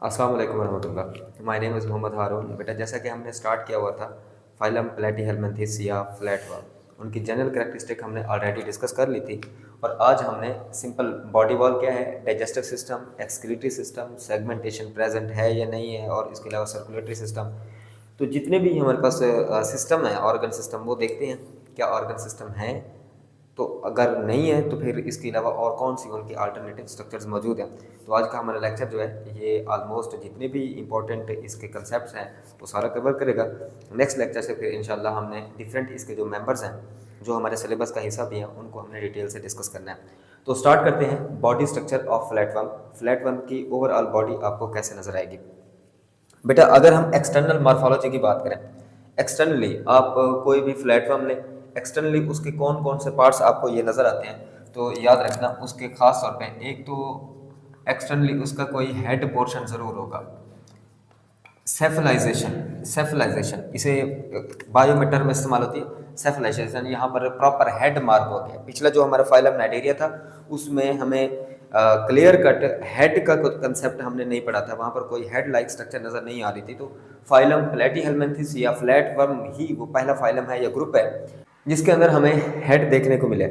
अस्सलाम वालेकुम वरहमतुल्लाह। My name is Mohammad हारून। बेटा जैसा कि हमने स्टार्ट किया हुआ था फाइलम प्लेटीहेल्मिन्थेस या फ्लैटवर्म, उनकी जनरल कैरेक्टरिस्टिक हमने ऑलरेडी डिस्कस कर ली थी। और आज हमने सिंपल बॉडी वॉल क्या है, digestive system, excretory system, segmentation present है या नहीं है, और इसके अलावा सर्कुलेटरी सिस्टम, तो जितने भी हमारे पास सिस्टम है, ऑर्गन सिस्टम, वो देखते हैं क्या ऑर्गन सिस्टम है। तो अगर नहीं है तो फिर इसके अलावा और कौन सी उनकी अल्टरनेटिव स्ट्रक्चर्स मौजूद हैं। तो आज का हमारा लेक्चर जो है ये ऑलमोस्ट जितने भी इंपॉर्टेंट इसके कंसेप्ट्स हैं वो सारा कवर करेगा। नेक्स्ट लेक्चर से फिर इंशाल्लाह हमने डिफरेंट इसके जो मेंबर्स हैं जो हमारे सिलेबस का हिस्सा भी हैं उनको हमने डिटेल से डिस्कस करना है। तो स्टार्ट करते हैं body structure of flatworm. Flatworm की ओवरऑल बॉडी आपको कैसे नजर आएगी। बेटा अगर हम एक्सटर्नल मॉर्फोलॉजी की बात करें, एक्सटर्नली आप कोई भी प्लेटफॉर्म लें, एक्सटर्नली उसके कौन कौन से पार्ट्स आपको ये नज़र आते हैं, तो याद रखना उसके ख़ास तौर पे एक तो एक्सटर्नली उसका कोई हेड पोर्शन ज़रूर होगा। सेफलाइजेशन, सेफलाइजेशन इसे बायोमेटर में इस्तेमाल होती है। सेफलाइजेशन यहाँ पर प्रॉपर हेड मार्क हो गया। पिछला जो हमारा फाइलम नाइडेरिया था उसमें हमें क्लियर कट हेड का कंसेप्ट हमने नहीं पढ़ा था, वहाँ पर कोई हेड लाइक स्ट्रक्चर नज़र नहीं आ रही थी। तो फाइलम प्लेटीहेल्मिन्थेस या फ्लैटवर्म ही वो पहला फाइलम है या ग्रुप है जिसके अंदर हमें हेड देखने को मिले।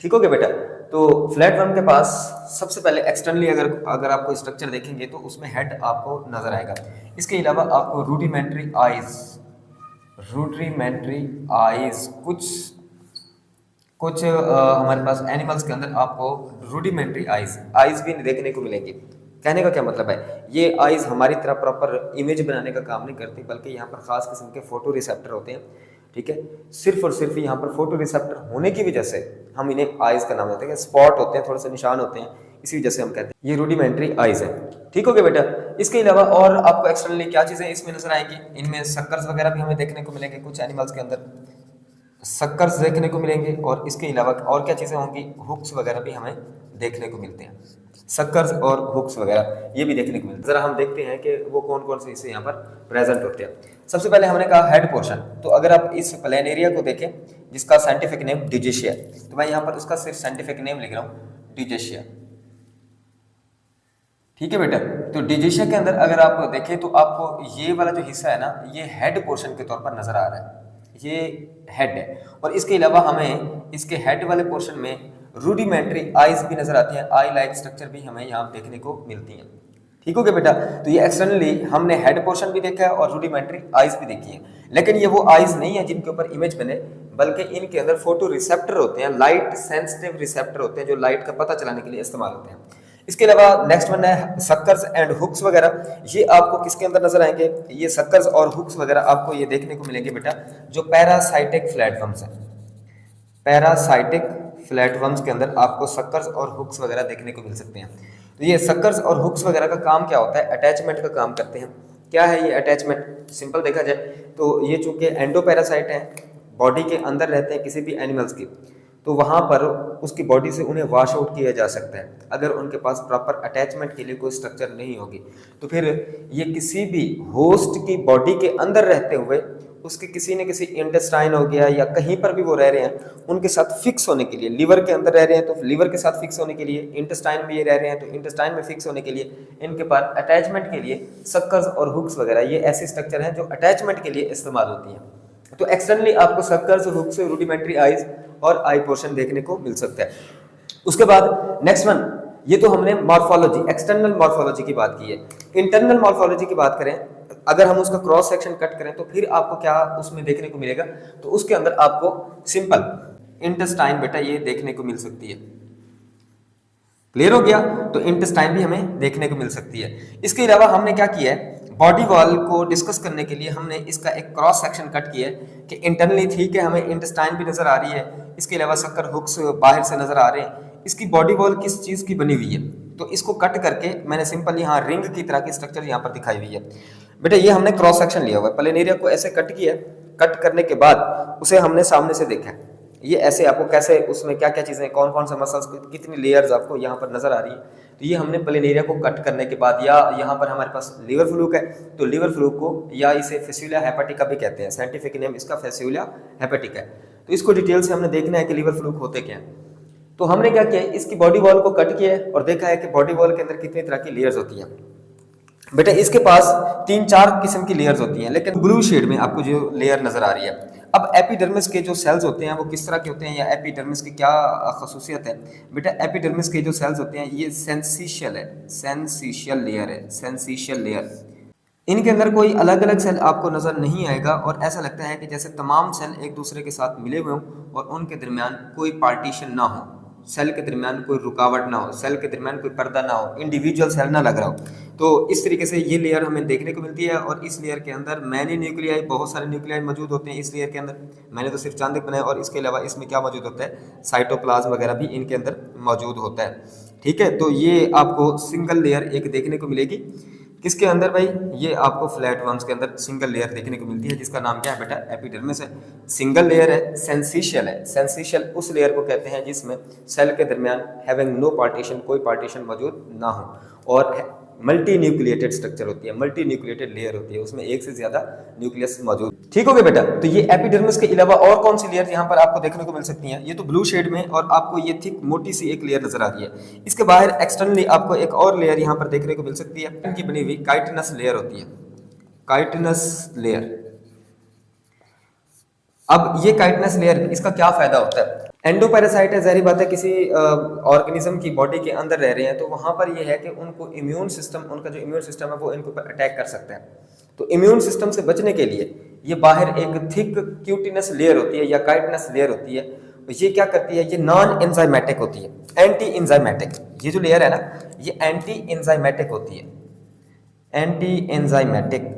ठीक हो गया बेटा। तो फ्लैटवर्म के पास सबसे पहले एक्सटर्नली अगर आप कोई स्ट्रक्चर देखेंगे तो उसमें हेड आपको नजर आएगा। इसके अलावा आपको रूडिमेंट्री आइज, रूडिमेंट्री आइज कुछ हमारे पास एनिमल्स के अंदर आपको रूडिमेंट्री आइज भी देखने को मिलेंगी। कहने का क्या मतलब है, ये आइज हमारी तरह प्रॉपर इमेज बनाने का काम नहीं करती, बल्कि यहाँ पर खास किस्म के फोटो रिसेप्टर होते हैं। ठीक है, सिर्फ और सिर्फ यहाँ पर फोटो रिसेप्टर होने की वजह से हम इन्हें आइज का नाम देते हैं। स्पॉट होते हैं, थोड़े से निशान होते हैं, इसी वजह से हम कहते हैं ये रूडिमेंट्री आइज है। ठीक हो गया बेटा। इसके अलावा और आपको एक्सटर्नली क्या चीजें इसमें नजर आएंगी, इनमें सक्कर्स वगैरह भी हमें देखने को मिलेंगे। कुछ एनिमल्स के अंदर सक्कर्स देखने को मिलेंगे, और इसके अलावा और क्या चीजें होंगी, हुक्स वगैरह भी हमें देखने को मिलते हैं। सक्कर्स और हुक्स वगैरह ये भी देखने को मिलते हैं। जरा हम देखते हैं कि वो कौन कौन से इससे यहाँ पर प्रेजेंट होते हैं। सबसे पहले हमने कहा हेड पोर्शन। तो अगर आप इस प्लेन एरिया को देखें जिसका साइंटिफिक नेम डिजेशिया, तो मैं यहाँ पर उसका सिर्फ साइंटिफिक नेम लिख रहा हूँ, डिजेशिया। ठीक है बेटा। तो डिजेशिया के अंदर अगर आप देखें तो आपको ये वाला जो हिस्सा है ना, ये हेड पोर्शन के तौर पर नजर आ रहा है, ये हेड है। और इसके अलावा हमें इसके हेड वाले पोर्शन में रूडिमेंट्री आइज भी नजर आती हैं, आई लाइक स्ट्रक्चर भी हमें यहाँ देखने को मिलती हैं। ठीक हो गया बेटा। तो ये एक्सटर्नली हमने हेड पोर्शन भी देखा है और रूडिमेंट्री आइज भी देखी है, लेकिन ये वो आइज नहीं है जिनके ऊपर इमेज बने, बल्कि इनके अंदर फोटो रिसेप्टर होते हैं, लाइट सेंसिटिव रिसेप्टर होते हैं जो लाइट का पता चलाने के लिए इस्तेमाल होते हैं। इसके अलावा नेक्स्ट वन है सक्कर्स एंड हुक्स वगैरह। ये आपको किसके अंदर नजर आएंगे, ये सक्कर्स और हुक्स वगैरह आपको ये देखने को मिलेंगे बेटा जो पैरासाइटिक फ्लैटवर्म्स हैं। पैरासाइटिक फ्लैटवर्म्स के अंदर आपको सक्कर्स और हुक्स वगैरह देखने को मिल सकते हैं। तो ये सक्कर्स और हुक्स वगैरह का काम क्या होता है, अटैचमेंट का काम करते हैं। क्या है ये अटैचमेंट, सिंपल देखा जाए तो ये चूंकि एंडोपैरासाइट हैं, बॉडी के अंदर रहते हैं किसी भी एनिमल्स की, तो वहाँ पर उसकी बॉडी से उन्हें वॉश आउट किया जा सकता है। अगर उनके पास प्रॉपर अटैचमेंट के लिए कोई स्ट्रक्चर नहीं होगी तो फिर ये किसी भी होस्ट की बॉडी के अंदर रहते हुए उसके किसी न किसी इंटेस्टाइन हो गया या कहीं पर भी वो रह रहे हैं, उनके साथ फिक्स होने के लिए, लिवर के अंदर रह रहे हैं तो लिवर के साथ फिक्स होने के लिए, इंटेस्टाइन में ये रह रहे हैं तो इंटेस्टाइन में फिक्स होने के लिए, इनके पास अटैचमेंट के लिए सक्कर्स और हुक्स वगैरह ये ऐसे स्ट्रक्चर हैं जो अटैचमेंट के लिए इस्तेमाल होती हैं। तो एक्सटर्नली आपको सक्कर्स, हुक्स, रूडिमेंट्री आइज और आई पोर्शन देखने को मिल सकता है। उसके बाद नेक्स्ट वन, ये तो हमने मॉर्फोलॉजी, एक्सटर्नल मॉर्फोलॉजी की बात की है। इंटरनल मॉर्फोलॉजी की बात करें, अगर हम उसका क्रॉस सेक्शन कट करें तो फिर आपको क्या उसमें देखने को मिलेगा, तो उसके अंदर आपको सिंपल इंटेस्टाइन बेटा ये देखने को मिल सकती है। क्लियर हो गया। तो इंटेस्टाइन भी हमें देखने को मिल सकती है। इसके अलावा हमने क्या किया है, बॉडी वॉल को डिस्कस करने के लिए हमने इसका एक क्रॉस सेक्शन कट किया है कि इंटरनली ठीक है हमें इंटेस्टाइन भी नजर आ रही है, इसके अलावा सक्कर, हुक्स बाहर से नजर आ रहे हैं। इसकी बॉडी वॉल किस चीज की बनी हुई है, तो इसको कट करके मैंने सिंपल यहाँ रिंग की तरह की स्ट्रक्चर यहाँ पर दिखाई हुई है बेटा। ये हमने क्रॉस सेक्शन लिया हुआ है, प्लेन एरिया को ऐसे कट किया, कट करने के बाद उसे हमने सामने से देखा है। ये ऐसे आपको कैसे, उसमें क्या क्या चीजें, कौन कौन से मसल्स, कितनी लेयर्स आपको यहाँ पर नजर आ रही है। तो ये हमने प्लेन एरिया को कट करने के बाद, या यहाँ पर हमारे पास लीवर फ्लूक है तो लीवर फ्लूक को, या इसे फेस्यूला हेपेटिका भी कहते हैं, साइंटिफिक नेम इसका फेस्यूला हेपेटिका है। तो इसको डिटेल से हमने देखना है कि लीवर फ्लूक होते क्या है। तो हमने क्या किया, इसकी बॉडी वॉल को कट किया और देखा है कि बॉडी वॉल के अंदर कितनी तरह की लेयर्स होती हैं। बेटा इसके पास 3-4 किस्म की लेयर्स होती हैं, लेकिन ब्लू शेड में आपको जो लेयर नजर आ रही है। अब एपिडर्मिस के जो सेल्स होते हैं वो किस तरह के होते हैं, या एपिडर्मिस की क्या खसूसियत है? बेटा एपिडर्मिस के जो सेल्स होते हैं ये सेंसिशियल है, सेंसिशियल लेयर है, सेंसिशियल लेयर। इनके अंदर कोई अलग अलग सेल आपको नजर नहीं आएगा, और ऐसा लगता है कि जैसे तमाम सेल एक दूसरे के साथ मिले हुए हों और उनके दरमियान कोई पार्टीशन ना हो, सेल के दरमियान कोई रुकावट ना हो, सेल के दरमियान कोई पर्दा ना हो, इंडिविजुअल सेल ना लग रहा हो। तो इस तरीके से ये लेयर हमें देखने को मिलती है, और इस लेयर के अंदर मैनी न्यूक्लियाई, बहुत सारे न्यूक्लियाई मौजूद होते हैं इस लेयर के अंदर। मैंने तो सिर्फ चांद बनाया, और इसके अलावा इसमें क्या मौजूद होता है, साइटोप्लाज्म वगैरह भी इनके अंदर मौजूद होता है। ठीक है, तो ये आपको सिंगल लेयर एक देखने को मिलेगी। किसके अंदर भाई? ये आपको फ्लैट वर्म्स के अंदर सिंगल लेयर देखने को मिलती है, जिसका नाम क्या है बेटा? एपिडर्मिस है। सिंगल लेयर है, सेंसिशियल है। सेंसिशियल उस लेयर को कहते हैं जिसमें सेल के दरमियान हैविंग नो पार्टीशन, कोई पार्टीशन मौजूद ना हो, और मल्टी न्यूक्लिएटेड स्ट्रक्चर होती है, मल्टी न्यूक्लिएटेड लेयर होती है, उसमें एक से ज्यादा न्यूक्लियस मौजूद। ठीक हो गया बेटा? तो ये एपिडर्मिस के अलावा और कौन सी लेयर यहाँ पर आपको देखने को मिल सकती हैं? ये तो ब्लू शेड में, और आपको ये थिक मोटी सी एक लेयर नजर आ रही है। इसके बाहर एक्सटर्नली आपको एक और लेयर यहाँ पर देखने को मिल सकती है, इनकी बनी हुई काइटिनस लेयर होती है, काइटिनस लेयर। अब ये काइटिनस लेयर, इसका क्या फायदा होता है? एंडोपैरासाइट है, जाहिर बात है किसी ऑर्गेनिज्म की बॉडी के अंदर रह रहे हैं, तो वहां पर ये है कि उनको इम्यून सिस्टम, उनका जो इम्यून सिस्टम है वो इनके ऊपर अटैक कर सकता है। तो इम्यून सिस्टम से बचने के लिए ये बाहर एक थिक क्यूटिनस लेयर होती है या काइटिनस लेयर होती है। तो ये क्या करती है? ये नॉन एंजाइमेटिक होती है, एंटी एंजाइमेटिक। ये जो लेयर है ना, ये एंटी एंजाइमेटिक होती है, एंटी एंजाइमेटिक।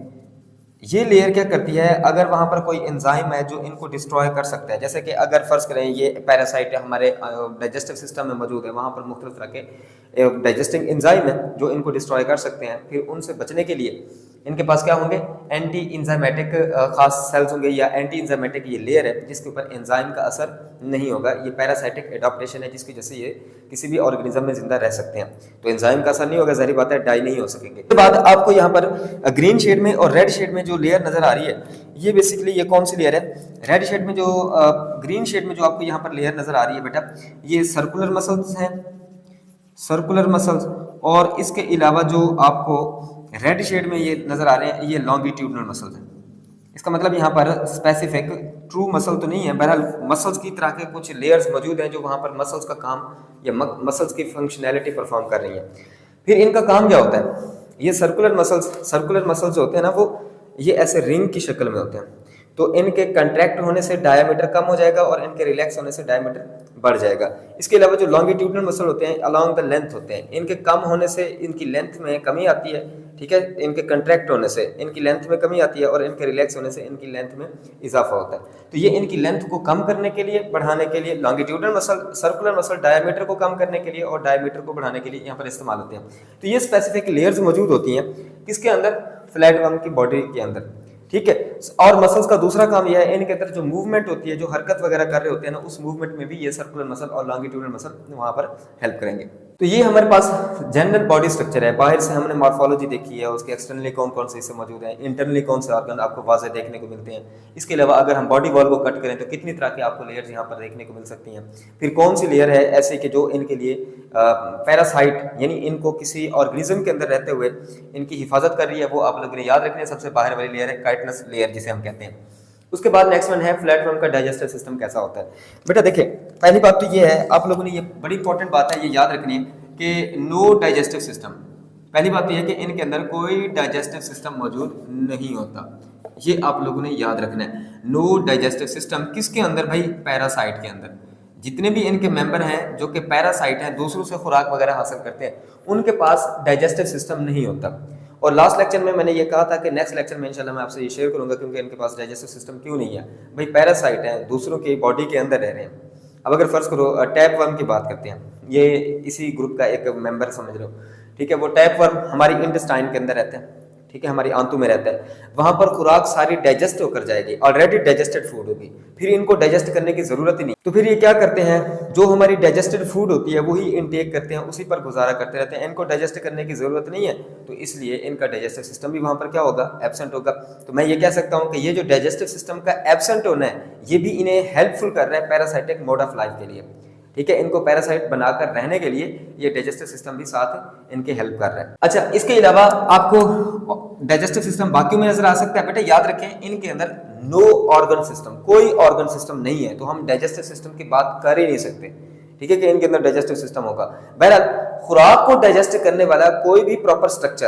ये लेयर क्या करती है? अगर वहां पर कोई एंजाइम है जो इनको डिस्ट्रॉय कर सकता है, जैसे कि अगर फर्ज करें ये पैरासाइट हमारे डाइजेस्टिव सिस्टम में मौजूद है, वहां पर मुख्तलिफ तरह के डाइजेस्टिंग एंजाइम है जो इनको डिस्ट्रॉय कर सकते हैं, फिर उनसे बचने के लिए इनके पास क्या होंगे? एंटी इंजाइमेटिक खास सेल्स होंगे, या एंटी इंजाइमेटिक ये लेयर है जिसके ऊपर एंजाइम का असर नहीं होगा। ये पैरासाइटिक एडाप्टेशन है जिसकी वजह से ये किसी भी ऑर्गेनिज्म में जिंदा रह सकते हैं, तो एंजाइम का असर नहीं होगा, जाहिर बात है डाई नहीं हो सकेंगे। उसके बाद आपको यहाँ पर ग्रीन शेड में और रेड शेड में जो लेयर नजर आ रही है, ये बेसिकली ये कौन सी लेयर है? रेड शेड में जो ग्रीन शेड में जो आपको यहाँ पर लेयर नजर आ रही है बेटा, ये सर्कुलर मसल्स हैं, सर्कुलर मसल्स। और इसके अलावा जो आपको रेड शेड में ये नजर आ रहे हैं, ये लॉन्गिट्यूडनल मसल्स हैं। इसका मतलब यहाँ पर स्पेसिफिक ट्रू मसल तो नहीं है, बहरहाल मसल्स की तरह के कुछ लेयर्स मौजूद हैं जो वहाँ पर मसल्स का काम या मसल्स की फंक्शनैलिटी परफॉर्म कर रही हैं। फिर इनका काम क्या होता है? ये सर्कुलर मसल्स जो होते हैं ना, वो ये ऐसे रिंग की शक्ल में होते हैं। तो इनके कंट्रैक्ट होने से डायमीटर कम हो जाएगा और इनके रिलैक्स होने से डायमीटर बढ़ जाएगा। इसके अलावा जो लॉन्गिट्यूडनल मसल होते हैं अलोंग द लेंथ होते हैं, इनके कम होने से इनकी लेंथ में कमी आती है। ठीक है, इनके कंट्रैक्ट होने से इनकी लेंथ में कमी आती है और इनके रिलैक्स होने से इनकी लेंथ में इजाफा होता है। तो ये इनकी लेंथ को कम करने के लिए, बढ़ाने के लिए longitudinal muscle, circular muscle diameter को कम करने के लिए और डायमीटर को बढ़ाने के लिए यहाँ पर इस्तेमाल होते हैं। तो ये स्पेसिफिक लेयर्स मौजूद होती हैं किसके अंदर? फ्लैट वर्म की बॉडी के अंदर। ठीक है, और मसल्स का दूसरा काम यह है, इनके अंदर जो मूवमेंट होती है, जो हरकत वगैरह कर रहे होते हैं ना, उस मूवमेंट में भी ये सर्कुलर मसल और लॉन्गिट्यूडनल मसल वहां पर हेल्प करेंगे। तो ये हमारे पास जनरल बॉडी स्ट्रक्चर है। बाहर से हमने मॉर्फोलॉजी देखी है, उसके एक्सटर्नली कौन कौन से हिस्से मौजूद हैं, इंटरनली कौन से ऑर्गन आपको वाज़ेह देखने को मिलते हैं। इसके अलावा अगर हम बॉडी वॉल को कट करें तो कितनी तरह के आपको लेयर्स यहाँ पर देखने को मिल सकती हैं। फिर कौन सी लेयर है ऐसे कि जो इनके लिए पैरासाइट, यानी इनको किसी ऑर्गेनिज्म के अंदर रहते हुए इनकी हिफाजत कर रही है, वो आप लोगों ने याद रखना है। सबसे बाहर वाली लेयर है काइटिनस लेयर जिसे हम कहते हैं। उसके बाद नेक्स्ट वन है फ्लैट वर्म का डाइजेस्टिव सिस्टम कैसा होता है। बेटा देखिए, पहली बात तो ये है, आप लोगों ने ये बड़ी इंपॉर्टेंट बात है, ये याद रखनी है कि नो डाइजेस्टिव सिस्टम। पहली बात तो ये है कि इनके अंदर कोई डाइजेस्टिव सिस्टम मौजूद नहीं होता, ये आप लोगों ने याद रखना है। नो डाइजेस्टिव सिस्टम किसके अंदर भाई? पैरासाइट के अंदर। जितने भी इनके मेंबर हैं जो कि पैरासाइट हैं, दूसरों से खुराक वगैरह हासिल करते हैं, उनके पास डाइजेस्टिव सिस्टम नहीं होता। और लास्ट लेक्चर में मैंने ये कहा था कि नेक्स्ट लेक्चर में इंशाल्लाह मैं आपसे ये शेयर करूंगा क्योंकि इनके पास डाइजेस्टिव सिस्टम क्यों नहीं है। भाई पैरासाइट हैं, दूसरों की बॉडी के अंदर रह रहे हैं। अब अगर फर्ज करो टैप वर्म की बात करते हैं, ये इसी ग्रुप का एक मेंबर समझ लो। ठीक है, वो टैप वर्म हमारी इंटेस्टाइन के अंदर रहते हैं। ठीक है, हमारी आंतों में रहता है। वहां पर खुराक सारी डाइजेस्ट होकर जाएगी, ऑलरेडी डाइजेस्टेड फूड होगी, फिर इनको डाइजेस्ट करने की जरूरत ही नहीं। तो फिर ये क्या करते हैं? जो हमारी डाइजेस्टेड फूड होती है वही इनटेक करते हैं, उसी पर गुजारा करते रहते हैं। इनको डाइजेस्ट करने की जरूरत नहीं है, तो इसलिए इनका डाइजेस्टिव सिस्टम भी वहां पर क्या होगा? एब्सेंट होगा। तो मैं ये कह सकता हूं कि ये जो डाइजेस्टिव सिस्टम का एब्सेंट होना है, ये भी इन्हें हेल्पफुल कर रहा है पैरासाइटिक मोड ऑफ लाइफ के लिए। ठीक है, इनको पैरासाइट बनाकर रहने के लिए ये डाइजेस्टिव सिस्टम भी साथ इनके हेल्प कर रहा है। अच्छा, इसके अलावा आपको डाइजेस्टिव सिस्टम बाकियों में नजर आ सकता है। बेटा याद रखें, इनके अंदर नो ऑर्गन सिस्टम, कोई ऑर्गन सिस्टम नहीं है, तो हम डाइजेस्टिव सिस्टम की बात कर ही नहीं सकते, ठीक है, कि इनके अंदर डाइजेस्टिव सिस्टम होगा। बहरहाल खुराक को डाइजेस्ट करने वाला कोई भी प्रॉपर स्ट्रक्चर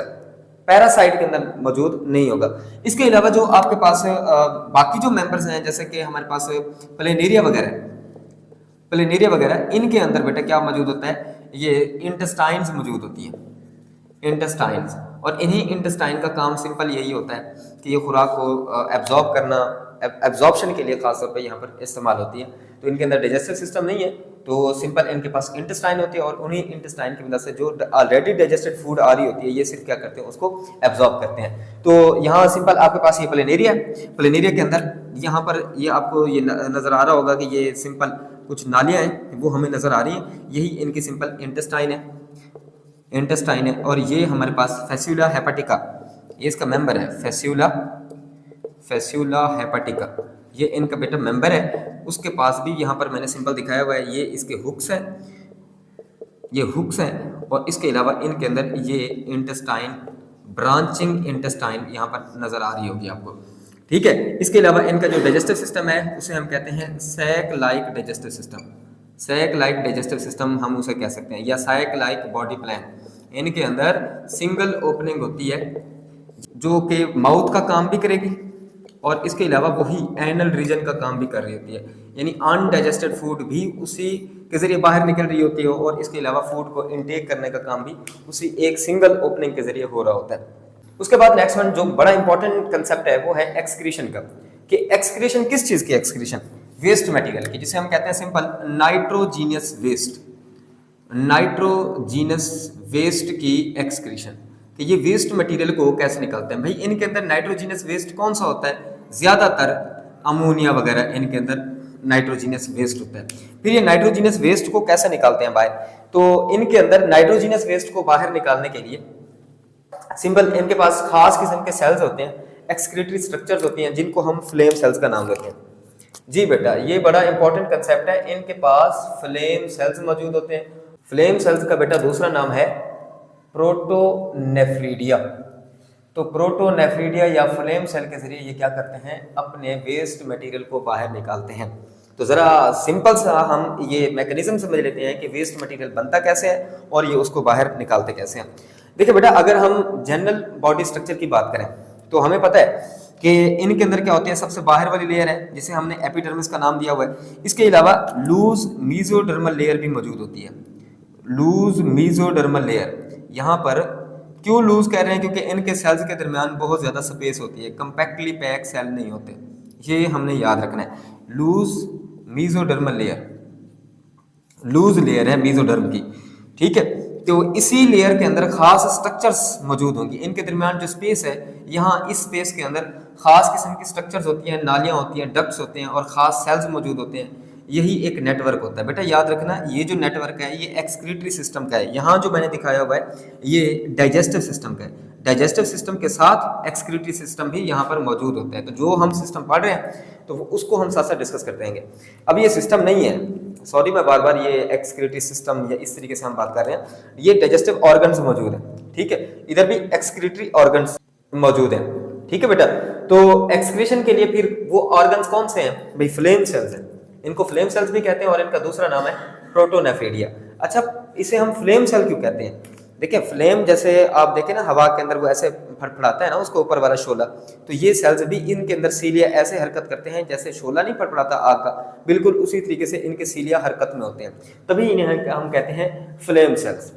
पैरासाइट के अंदर मौजूद नहीं होगा। इसके अलावा जो आपके पास बाकी जो मेंबर्स हैं, जैसे कि हमारे पास प्लेनेरिया वगैरह, इनके अंदर बेटा क्या मौजूद होता है, ये इंटेस्टाइन्स मौजूद होती है, इंटेस्टाइन्स। और इन्हीं इंटेस्टाइन का काम सिंपल यही होता है कि ये खुराक को एब्जॉर्ब करना, एब्जॉर्प्शन के लिए खासतौर पर यहाँ पर इस्तेमाल होती है। तो इनके अंदर डाइजेस्टिव सिस्टम नहीं है, तो सिंपल इनके पास इंटेस्टाइन होती है, और उन्हीं इंटेस्टाइन की मदद से जो ऑलरेडी डाइजेस्टेड फूड आ रही होती है, ये सिर्फ क्या करते हैं, उसको एब्जॉर्ब करते हैं। तो यहाँ सिंपल आपके पास ये प्लेनेरिया के अंदर यहाँ पर ये आपको ये नजर आ रहा होगा कि ये सिंपल कुछ नालियाँ हैं, वो हमें नजर आ रही हैं, यही इनकी सिंपल इंटेस्टाइन है। और ये हमारे पास फैस्यूला हेपाटिका, ये इसका मेंबर है, फैस्यूला हेपाटिका, ये इनका बेटा मेंबर है। उसके पास भी यहाँ पर मैंने सिंपल दिखाया हुआ है, ये इसके हुक्स हैं, और इसके अलावा इनके अंदर ये इंटेस्टाइन, ब्रांचिंग इंटेस्टाइन यहाँ पर नजर आ रही होगी आपको, ठीक है। इसके अलावा इनका जो डाइजेस्टिव सिस्टम है उसे हम कहते हैं सैक लाइक डाइजेस्टिव सिस्टम हम उसे कह सकते हैं, या सैक लाइक बॉडी प्लान। इनके अंदर सिंगल ओपनिंग होती है जो कि माउथ का काम भी करेगी, और इसके अलावा वही एनल रीजन का काम भी कर रही होती है, यानी अनडाइजेस्टेड फूड भी उसी के जरिए बाहर निकल रही होती है, और इसके अलावा फूड को इनटेक करने का काम भी उसी एक सिंगल ओपनिंग के जरिए हो रहा होता है। उसके बाद नेक्स्ट वन जो बड़ा इंपॉर्टेंट कंसेप्ट है वो है एक्सक्रीशन का, कि एक्सक्रीशन किस चीज की एक्सक्रीशन, वेस्ट मटेरियल की, जिसे हम कहते हैं सिंपल नाइट्रोजीनियस वेस्ट की एक्सक्रीशन, कि ये वेस्ट मटेरियल को कैसे निकालते हैं। भाई इनके अंदर नाइट्रोजीनियस वेस्ट कौन सा होता है, ज्यादातर अमोनिया वगैरह इनके अंदर नाइट्रोजीनियस वेस्ट होता है। फिर ये नाइट्रोजीनियस वेस्ट को कैसे निकालते हैं बाहर, तो इनके अंदर नाइट्रोजीनियस वेस्ट को बाहर निकालने के लिए सिंपल इनके पास खास किस्म के सेल्स होते हैं, एक्सक्रीटरी स्ट्रक्चर्स होती हैं, जिनको हम फ्लेम सेल्स का नाम देते हैं। जी बेटा, ये बड़ा इंपॉर्टेंट कंसेप्ट है, इनके पास फ्लेम सेल्स मौजूद होते हैं। फ्लेम सेल्स का बेटा दूसरा नाम है प्रोटोनेफ्रिडिया। तो प्रोटोनेफ्रिडिया या फ्लेम सेल के जरिए ये क्या करते हैं, अपने वेस्ट मटेरियल को बाहर निकालते हैं। तो जरा सिंपल सा हम ये मैकेनिज्म समझ लेते हैं कि वेस्ट मटेरियल बनता कैसे है और ये उसको बाहर निकालते कैसे हैं। देखिए बेटा, अगर हम जनरल बॉडी स्ट्रक्चर की बात करें तो हमें पता है कि इनके अंदर क्या होते हैं, सबसे बाहर वाली लेयर है जिसे हमने एपिडर्मिस का नाम दिया हुआ है। इसके अलावा लूज मीजोडर्मल लेयर भी मौजूद होती है, लूज मीजोडर्मल लेयर। यहाँ पर क्यों लूज कह रहे हैं, क्योंकि इनके सेल्स के दरमियान बहुत ज्यादा स्पेस होती है, कंपैक्टली पैक सेल नहीं होते, ये हमने याद रखना है। Loose mesodermal layer, loose layer है मीजोडर्म की, ठीक है। तो इसी लेयर के अंदर खास स्ट्रक्चर्स मौजूद होंगी, इनके दरमियान जो स्पेस है, यहाँ इस स्पेस के अंदर खास किस्म की स्ट्रक्चर्स होती हैं, नालियाँ होती हैं, डक्ट्स होते हैं और खास सेल्स मौजूद होते हैं। यही एक नेटवर्क होता है। बेटा याद रखना, ये जो नेटवर्क है ये एक्सक्रीटरी सिस्टम का है। यहाँ जो मैंने दिखाया हुआ है ये डाइजेस्टिव सिस्टम का है। डाइजेस्टिव सिस्टम के साथ एक्सक्रीटरी सिस्टम भी यहाँ पर मौजूद होता है। तो जो हम सिस्टम पढ़ रहे हैं तो उसको हम साथ साथ डिस्कस करते रहेंगे। अब ये सिस्टम नहीं है, सॉरी मैं बार बार ये एक्सक्रीटरी सिस्टम या इस तरीके से हम बात कर रहे हैं, ये डाइजेस्टिव ऑर्गन्स मौजूद है, ठीक है। इधर भी एक्सक्रीटरी ऑर्गन्स मौजूद है, ठीक है बेटा। तो एक्सक्रीशन के लिए फिर वो ऑर्गन्स कौन से हैं भाई, फ्लेम सेल्स हैं। इनको फ्लेम सेल्स भी कहते हैं और इनका दूसरा नाम है प्रोटोनेफ्रिडिया। अच्छा, इसे हम फ्लेम सेल क्यों कहते हैं? देखिए फ्लेम जैसे आप देखें ना, हवा के अंदर वो ऐसे फड़फड़ाता है ना उसको ऊपर वाला शोला, तो ये सेल्स भी इनके अंदर सीलिया ऐसे हरकत करते हैं जैसे शोला नहीं फड़फड़ाता आग का, बिल्कुल उसी तरीके से इनके सीलिया हरकत में होते हैं, तभी इन्हें हम कहते हैं फ्लेम सेल्स।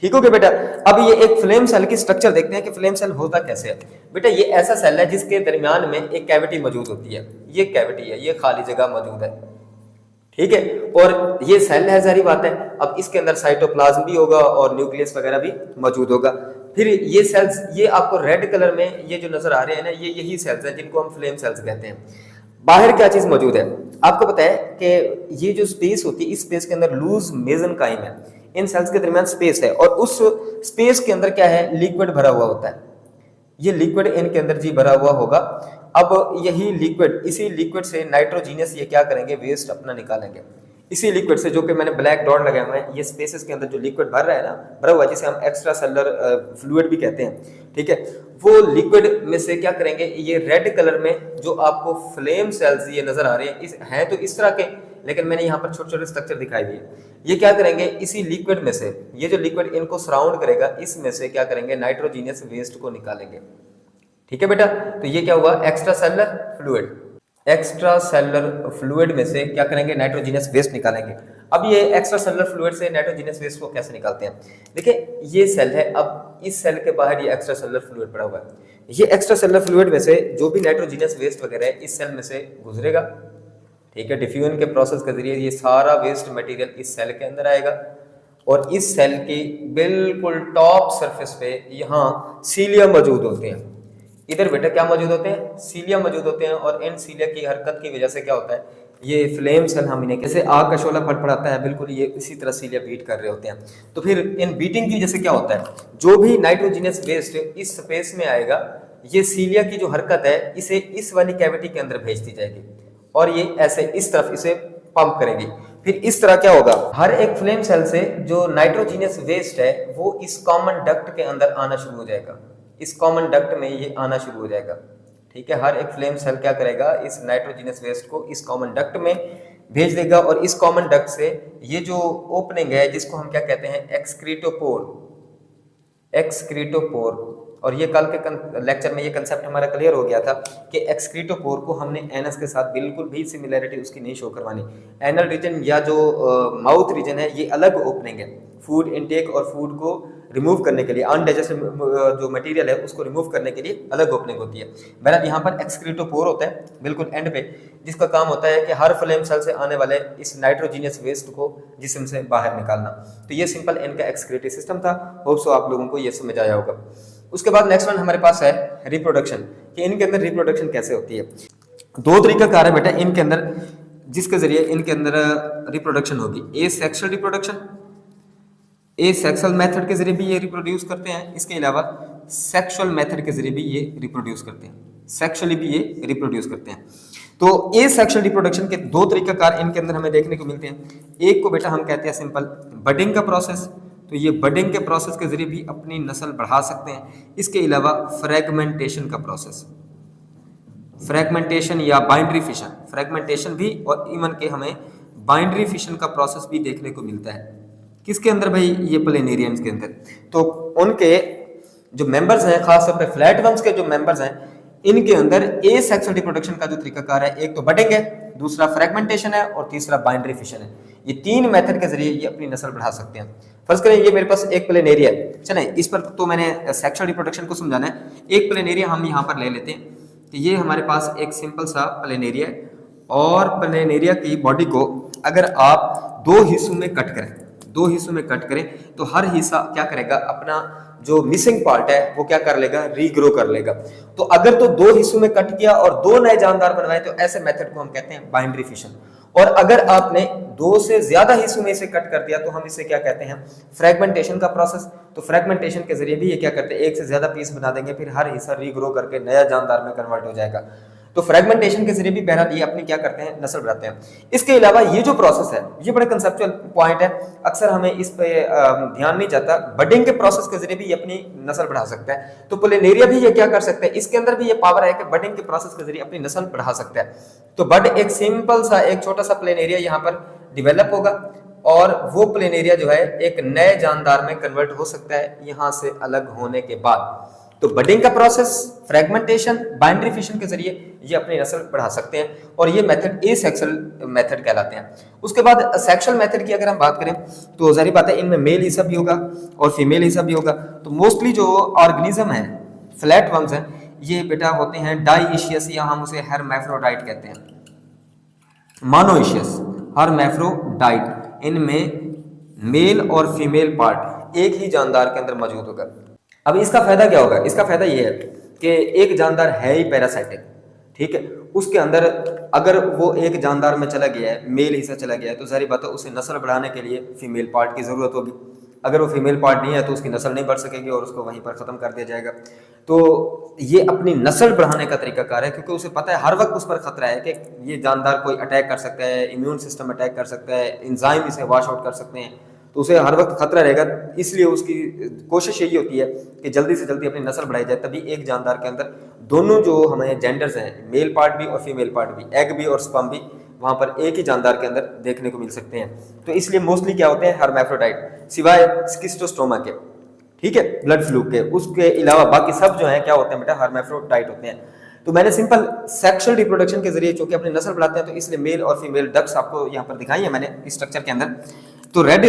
ठीक हो गया बेटा। अब ये एक फ्लेम सेल की स्ट्रक्चर देखते हैं कि फ्लेम सेल होता कैसे है। बेटा ये ऐसा सेल है जिसके दरमियान में एक कैविटी मौजूद होती है, ये कैविटी है, ये खाली जगह मौजूद है, ठीक है। और ये सेल है, जारी बात है। अब इसके अंदर साइटोप्लाज्म भी होगा और न्यूक्लियस वगैरह भी मौजूद होगा। फिर ये सेल्स, ये आपको रेड कलर में ये जो नजर आ रहे हैं ना, ये यही सेल्स हैं जिनको हम फ्लेम सेल्स कहते हैं। बाहर क्या चीज मौजूद है आपको पता है कि ये जो स्पेस होती है, इस स्पेस के अंदर लूज मेसेनकाइम है, इन सेल्स के दरमियान स्पेस है और उस स्पेस के अंदर क्या है, लिक्विड भरा हुआ होता है। ये लिक्विड इनके अंदर जी भरा हुआ होगा। अब यही लिक्विड, इसी लिक्विड से नाइट्रोजीनियस ये क्या करेंगे, वेस्ट अपना निकालेंगे। इसी लिक्विड से, जो कि मैंने ब्लैक डॉट लगाए हुए हैं, ये स्पेसेस के अंदर जो लिक्विड भर रहा है ना, भरा हुआ, जिसे हम एक्स्ट्रा सेलुलर फ्लूइड भी कहते हैं, ठीक है, वो लिक्विड में से क्या करेंगे, ये रेड कलर में जो आपको फ्लेम सेल्स ये नजर आ रहे हैं, इस हैं तो इस तरह के, लेकिन मैंने यहाँ पर छोटे छोटे स्ट्रक्चर दिखाई दिए। ये क्या करेंगे, इसी लिक्विड में से, ये जो लिक्विड इनको सराउंड करेगा, इसमें से क्या करेंगे, नाइट्रोजीनियस वेस्ट को निकालेंगे। ठीक है बेटा, तो ये क्या हुआ, extra cellular fluid. Extra cellular fluid में से क्या करेंगे, नाइट्रोजीनियस वेस्ट निकालेंगे। अब ये एक्स्ट्रा सेलुलर फ्लूइड से नाइट्रोजीनियस वेस्ट को कैसे निकालते हैं, देखिए ये सेल है, अब इस सेल के बाहर ये एक्स्ट्रा सेलुलर फ्लूइड पड़ा हुआ है, ये एक्स्ट्रा सेलुलर फ्लूइड में से जो भी नाइट्रोजीनियस वेस्ट वगैरह है इस सेल में से गुजरेगा, ठीक है, डिफ्यूजन के प्रोसेस के जरिए ये सारा वेस्ट मटेरियल इस सेल के अंदर आएगा, और इस सेल की बिल्कुल टॉप सरफेस पे यहाँ सीलिया मौजूद होते हैं। इधर बेटा क्या मौजूद होते हैं, सीलिया मौजूद होते हैं, और इन सीलिया की हरकत की वजह से क्या होता है, ये फ्लेम सेल हम इन्हें कैसे आग का शोला फटफड़ाता है, बिल्कुल ये इसी तरह सीलिया बीट कर रहे होते हैं। तो फिर इन बीटिंग की वजह से क्या होता है, जो भी नाइट्रोजीनियस वेस्ट इस स्पेस में आएगा, ये सीलिया की जो हरकत है इसे इस वाली कैविटी के अंदर भेज दी जाएगी, और ये ऐसे इस तरफ इसे पंप करेगी। फिर इस तरह क्या होगा, हर एक फ्लेम सेल से जो नाइट्रोजीनियस वेस्ट है वो इस कॉमन डक्ट के अंदर आना शुरू हो जाएगा, इस कॉमन डक्ट में ये आना शुरू हो जाएगा, ठीक है। हर एक फ्लेम सेल क्या करेगा, इस नाइट्रोजीनियस वेस्ट को इस कॉमन डक्ट में भेज देगा, और इस कॉमन डक्ट से ये जो ओपनिंग है जिसको हम क्या कहते हैं, एक्सक्रीटोपोर, एक्सक्रीटोपोर, और ये कल के लेक्चर में ये कंसेप्ट हमारा क्लियर हो गया था कि एक्सक्रीटोपोर को हमने एनस के साथ बिल्कुल भी सिमिलरिटी उसकी नहीं शो करवानी। एनल रीजन या जो माउथ रीजन है ये अलग ओपनिंग है, फूड इनटेक और फूड को रिमूव करने के लिए, अनडाइजेस्टेड जो मटेरियल है उसको रिमूव करने के लिए अलग ओपनिंग होती है। बहरहाल यहाँ पर एक्सक्रीटोपोर होता है बिल्कुल एंड पे, जिसका काम होता है कि हर फ्लेम सेल से आने वाले इस नाइट्रोजीनियस वेस्ट को जिस्म से बाहर निकालना। तो ये सिंपल इनका एक्सक्रीटरी सिस्टम था, होप सो आप लोगों को ये समझ आया होगा। उसके बाद नेक्स्ट वन हमारे पास है रिप्रोडक्शन, कि इनके अंदर रिप्रोडक्शन कैसे होती है। दो तरीका कार है बेटा इनके अंदर, जिसके जरिए इनके अंदर रिप्रोडक्शन होगी, ए सेक्सुअल रिप्रोडक्शन, ए सेक्सुअल मेथड के जरिए भी ये रिप्रोड्यूस करते हैं, इसके अलावा सेक्सुअल मेथड के जरिए भी ये रिप्रोड्यूस करते हैं, सेक्सुअली भी ये रिप्रोड्यूस करते हैं। तो ए सेक्सुअल रिप्रोडक्शन के दो तरीकाकार इनके अंदर हमें देखने को मिलते हैं। एक को बेटा हम कहते हैं सिंपल बडिंग का प्रोसेस, तो ये बडिंग के प्रोसेस के जरिए भी अपनी नस्ल बढ़ा सकते हैं। इसके अलावा फ्रेगमेंटेशन का प्रोसेस, फ्रेगमेंटेशन या बाइंड्री फिशन, फ्रेगमेंटेशन भी, और इवन के हमें बाइंड्री फिशन का प्रोसेस भी देखने को मिलता है। किसके अंदर भाई, ये प्लेनेरियम्स के अंदर। तो उनके जो मेंबर्स हैं, खासतौर पे फ्लैट वर्म्स के जो मेंबर्स हैं, इनके अंदर ए सेक्सुअल रिप्रोडक्शन का जो तरीकाकार है, एक तो बडिंग है, दूसरा फ्रेगमेंटेशन है, और तीसरा बाइंड्री फिशन है। ये तीन मेथड के जरिए ये अपनी नस्ल बढ़ा सकते हैं। फर्स्ट करें, ये मेरे पास एक प्लेनेरिया है, चलें इस पर तो मैंने सेक्सुअल रिप्रोडक्शन को समझाना है। एक प्लेनेरिया हम यहाँ पर ले लेते हैं, तो ये हमारे पास एक सिंपल सा प्लेनेरिया है, और प्लेनेरिया की बॉडी को अगर आप दो हिस्सों में कट करें, दो हिस्सों में कट करें, तो हर हिस्सा क्या करेगा, अपना जो मिसिंग पार्ट है वो क्या कर लेगा, रीग्रो कर लेगा। तो अगर तो दो हिस्सों में कट किया और दो नए जानदार बनवाए, तो ऐसे मेथड को हम कहते हैं बाइंड्री फिशन। और अगर आपने दो से ज्यादा हिस्सों में इसे कट कर दिया, तो हम इसे क्या कहते हैं, फ्रेगमेंटेशन का प्रोसेस। तो फ्रेगमेंटेशन के जरिए भी ये क्या करते हैं, एक से ज्यादा पीस बना देंगे, फिर हर हिस्सा रीग्रो करके नया जानदार में कन्वर्ट हो जाएगा। तो फ्रेगमेंटेशन के जरिए भी बहरहाल ये अपनी क्या करते हैं, नस्ल बढ़ाते हैं। इसके अलावा ये जो प्रोसेस है, ये बड़ा कंसेप्चुअल पॉइंट है, अक्सर हमें इस पे ध्यान नहीं जाता। बडिंग के प्रोसेस के जरिए भी ये अपनी नस्ल बढ़ा सकता है। तो प्लेनेरिया भी ये क्या कर सकता है, इसके अंदर भी ये पावर है कि बडिंग के प्रोसेस के जरिए अपनी नस्ल बढ़ा सकता है। तो बड एक सिंपल सा एक छोटा सा प्लेनेरिया यहाँ पर डिवेलप होगा, और वो प्लेनेरिया जो है एक नए जानदार में कन्वर्ट हो सकता है यहाँ से अलग होने के बाद। तो बडिंग का प्रोसेस, फ्रेगमेंटेशन, बाइंड्री फिशन के जरिए ये अपनी नस्ल बढ़ा सकते हैं, और ये मेथड ए सेक्सुअल मेथड कहलाते हैं। उसके बाद सेक्सुअल मेथड की अगर हम बात करें, तो जाहिर बात है इनमें मेल हिस्सा भी होगा और फीमेल हिस्सा भी होगा। तो मोस्टली जो ऑर्गेनिज्म है, फ्लैट वर्म्स हैं, ये बेटा होते हैं डाइशियस, या हम उसे हर्मैफ्रोडाइट कहते हैं, मोनोइशियस, हर्मैफ्रोडाइट। इनमें मेल और फीमेल पार्ट एक ही जानदार के अंदर मौजूद होगा। अब इसका फायदा क्या होगा, इसका फायदा ये है कि एक जानदार है ही पैरासाइटिक, ठीक है, उसके अंदर अगर वो एक जानदार में चला गया है, मेल हिस्सा चला गया है, तो जाहिर बात है उसे नस्ल बढ़ाने के लिए फीमेल पार्ट की जरूरत होगी। अगर वो फीमेल पार्ट नहीं है तो उसकी नस्ल नहीं बढ़ सकेगी और उसको वहीं पर ख़त्म कर दिया जाएगा। तो ये अपनी नस्ल बढ़ाने का तरीकाकार है, क्योंकि उसे पता है हर वक्त उस पर खतरा है कि ये जानदार कोई अटैक कर सकता है, इम्यून सिस्टम अटैक कर सकता है, एंजाइम इसे वॉश आउट कर सकते हैं, तो उसे हर वक्त खतरा रहेगा। इसलिए उसकी कोशिश यही होती है कि जल्दी से जल्दी अपनी नस्ल बढ़ाई जाए। तभी एक जानदार के अंदर दोनों जो हमें जेंडर्स हैं, मेल पार्ट भी और फीमेल पार्ट भी, एग भी और स्पर्म भी, वहाँ पर एक ही जानदार के अंदर देखने को मिल सकते हैं। तो इसलिए मोस्टली क्या होते हैं, हर्मैफ्रोडाइट, सिवाय स्किस्टोस्टोमा के, ठीक है, ब्लड फ्लू के, उसके अलावा बाकी सब जो है क्या होते हैं बेटा, हर्मैफ्रोडाइट होते हैं। तो मैंने सिंपल सेक्सुअल रिप्रोडक्शन के जरिए चूंकि अपनी नस्ल बढ़ाते हैं, तो इसलिए मेल और फीमेल डक्स आपको यहाँ पर दिखाई है मैंने इस स्ट्रक्चर के अंदर। तो रेड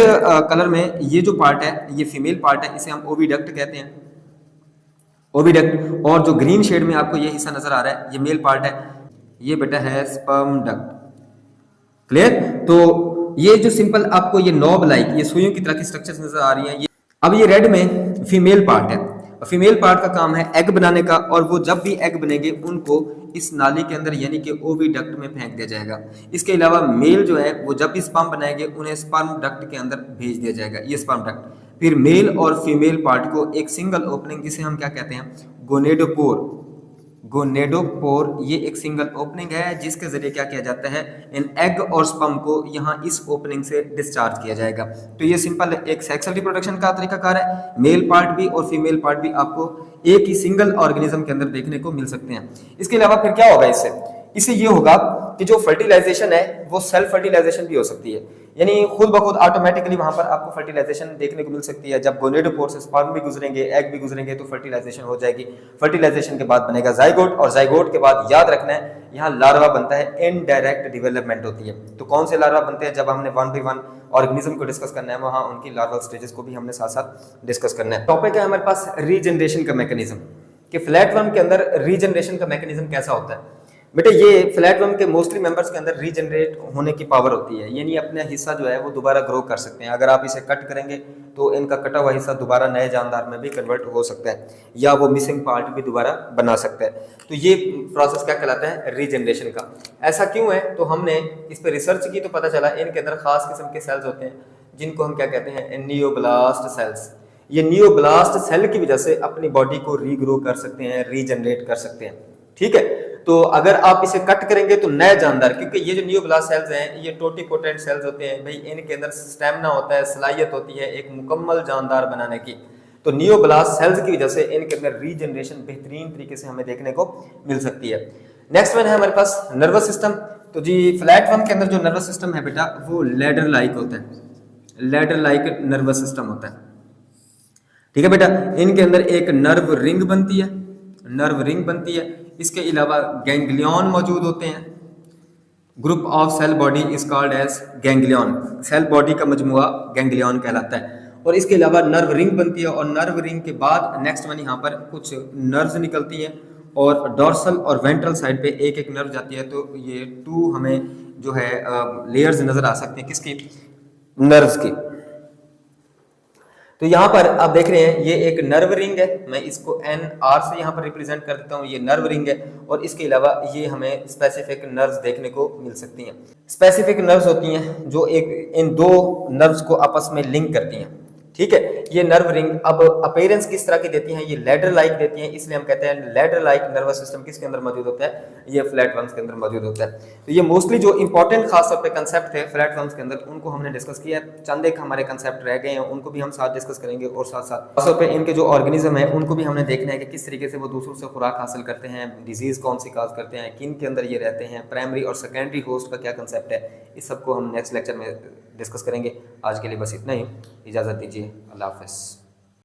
कलर में ये जो पार्ट है ये फीमेल पार्ट है, इसे हम ओविडक्ट कहते हैं, ओविडक्ट। और जो ग्रीन शेड में आपको ये हिस्सा नजर आ रहा है ये मेल पार्ट है, ये बेटा है स्पर्म डक्ट। क्लियर? तो ये जो सिंपल आपको ये नॉब लाइक ये सुइयों की तरह की स्ट्रक्चर्स नजर आ रही हैं, ये अब ये रेड में फीमेल पार्ट है। फीमेल पार्ट का काम है एग बनाने का, और वो जब भी एग बनेंगे उनको इस नाली के अंदर यानी कि ओविडक्ट में फेंक दिया जाएगा। इसके अलावा मेल जो है वो जब भी स्पर्म बनाएंगे उन्हें स्पर्म डक्ट के अंदर भेज दिया जाएगा, ये स्पर्म डक्ट। फिर मेल और फीमेल पार्ट को एक सिंगल ओपनिंग, जिसे हम क्या कहते हैं, गोनेडोपोर, गोनेडोपोर, ये एक सिंगल ओपनिंग है जिसके जरिए क्या किया जाता है, इन एग और स्पर्म को यहाँ इस ओपनिंग से डिस्चार्ज किया जाएगा। तो ये सिंपल एक सेक्सुअल रिप्रोडक्शन का तरीकाकार है। मेल पार्ट भी और फीमेल पार्ट भी आपको एक ही सिंगल ऑर्गेनिज्म के अंदर देखने को मिल सकते हैं। इसके अलावा फिर क्या होगा, इससे ये होगा कि जो फर्टिलाइजेशन है वो सेल्फ फर्टिलाइजेशन भी हो सकती है, यानी खुद ब खुद ऑटोमेटिकली वहां पर आपको फर्टिलाइजेशन देखने को मिल सकती है। जब गोनेडोपोर से स्पर्म भी गुजरेंगे, एग भी गुजरेंगे, तो फर्टिलाइजेशन हो जाएगी। फर्टिलाइजेशन के बाद बनेगा जाइगोट, और जाइगोट के बाद याद रखना है यहाँ लार्वा बनता है, इनडायरेक्ट डेवलपमेंट होती है। तो कौन से लार्वा बनते हैं, जब हमने 1 by 1 ऑर्गेनिज्म को डिस्कस करना है वहां उनकी लार्वल स्टेजेस को भी हमने साथ साथ डिस्कस करना है। टॉपिक है हमारे पास रीजनरेशन का मैकेनिज्म, कि फ्लैटवर्म के अंदर रीजनरेशन का मैकेनिज्म कैसा होता है। बेटा ये फ्लैटवर्म के मोस्टली मेंबर्स के अंदर रीजनरेट होने की पावर होती है, यानी अपना हिस्सा जो है वो दोबारा ग्रो कर सकते हैं। अगर आप इसे कट करेंगे तो इनका कटा हुआ हिस्सा दोबारा नए जानदार में भी कन्वर्ट हो सकता है, या वो मिसिंग पार्ट भी दोबारा बना सकता है। तो ये प्रोसेस क्या कहलाता है, रीजनरेशन का। ऐसा क्यों है, तो हमने इस पर रिसर्च की तो पता चला इनके अंदर खास किस्म के सेल्स होते हैं जिनको हम क्या कहते हैं, नियोब्लास्ट सेल्स। ये नियोब्लास्ट सेल की वजह से अपनी बॉडी को रीग्रो कर सकते हैं, रीजनरेट कर सकते हैं, ठीक है। तो अगर आप इसे कट करेंगे तो नए जानदार, क्योंकि ये जो नियोब्लास्ट सेल्स हैं ये टोटिपोटेंट सेल्स होते हैं भाई, इनके अंदर स्टेमिना होता है, सलाहियत होती है एक मुकम्मल जानदार बनाने की। तो नियोब्लास्ट सेल्स की वजह से इनके अंदर रीजनरेशन बेहतरीन तरीके से हमें देखने को मिल सकती है। नेक्स्ट वन है हमारे पास नर्वस सिस्टम। तो जी फ्लैटवर्म के अंदर जो नर्वस सिस्टम है बेटा वो लैडर लाइक होता है, लैडर लाइक नर्वस सिस्टम होता है, ठीक है बेटा। इनके अंदर एक नर्व रिंग बनती है, नर्व रिंग बनती है। इसके अलावा गैंग्लियन मौजूद होते हैं। Group of cell body is called as ganglion, cell body का मजमुआ गैंग्लियन कहलाता है। और इसके अलावा नर्व रिंग बनती है, और नर्व रिंग के बाद नेक्स्ट वन यहाँ पर कुछ नर्व्स निकलती हैं, और डॉर्सल और वेंट्रल साइड पे एक एक नर्व जाती है। तो ये 2 हमें जो है लेयर्स नजर आ सकते हैं, किसकी, नर्व्स की। तो यहाँ पर आप देख रहे हैं ये एक नर्व रिंग है, मैं इसको NR से यहाँ पर रिप्रेजेंट कर देता हूँ, ये नर्व रिंग है। और इसके अलावा ये हमें स्पेसिफिक नर्व्स देखने को मिल सकती हैं। स्पेसिफिक नर्व्स होती हैं जो एक इन 2 नर्व्स को आपस में लिंक करती हैं, ठीक है। ये नर्व रिंग अब अपीयरेंस किस तरह की देती हैं, ये लैडर लाइक देती हैं, इसलिए हम कहते हैं लैडर लाइक नर्वस सिस्टम किसके अंदर मौजूद होता है, ये फ्लैटवर्म्स के अंदर मौजूद होता है। तो ये मोस्टली जो इंपॉर्टेंट खास तौर पे कंसेप्ट थे फ्लैटवर्म्स के अंदर उनको हमने डिस्कस किया। चंद एक हमारे कंसेप्ट रह गए हैं, उनको भी हम साथ डिस्कस करेंगे। और साथ साथ खास तौर पे इनके जो ऑर्गेनिज्म है उनको भी हमने देखना है कि किस तरीके से वो दूसरों से खुराक हासिल करते हैं, डिजीज कौन सी काज करते हैं, किन के अंदर ये रहते हैं, प्राइमरी और सेकेंडरी होस्ट का क्या कंसेप्ट है, इस सबको हम नेक्स्ट लेक्चर में डिस्कस करेंगे। आज के लिए बस इतना ही, इजाज़त दीजिए, अल्लाह हाफ़िज़।